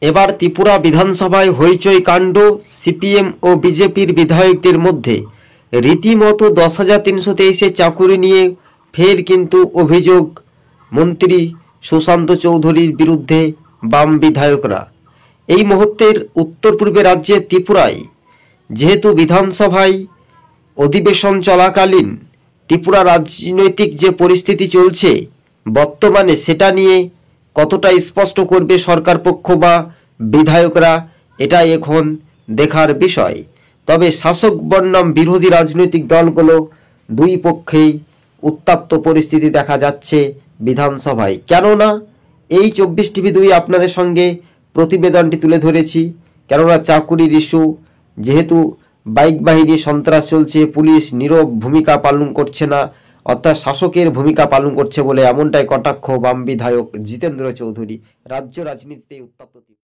এবার ত্রিপুরা বিধানসভায় হইচই কাণ্ড। সিপিএম ও বিজেপির বিধায়কদের মধ্যে রীতিমতো 10,323 চাকুরি নিয়ে ফের কিন্তু অভিযোগ মন্ত্রী সুশান্ত চৌধুরীর বিরুদ্ধে বাম বিধায়করা। এই মুহূর্তের উত্তর পূর্বে রাজ্যে ত্রিপুরায় যেহেতু বিধানসভায় অধিবেশন চলাকালীন ত্রিপুরা রাজনৈতিক যে পরিস্থিতি চলছে বর্তমানে, সেটা নিয়ে কতটা স্পষ্ট করবে সরকার পক্ষ বা বিধায়করা, এটাই এখন দেখার বিষয়। তবে শাসক বনাম বিরোধী রাজনৈতিক দলগুলো দুই পক্ষেই উত্তপ্ত পরিস্থিতি দেখা যাচ্ছে বিধানসভায়। কেননা এই 24TV2 আপনাদের সঙ্গে প্রতিবেদনটি তুলে ধরেছি, কেননা চাকুরির ইস্যু, যেহেতু বাইক বাহিনী সন্ত্রাস চলছে, পুলিশ নীরব ভূমিকা পালন করছে না, অর্থাৎ শাসকের ভূমিকা পালন করছে বলে এমনটাই কটাক্ষ বাম বিধায়ক জিতেন্দ্র চৌধুরী। রাজ্য রাজনীতিতে উত্তপ্ত।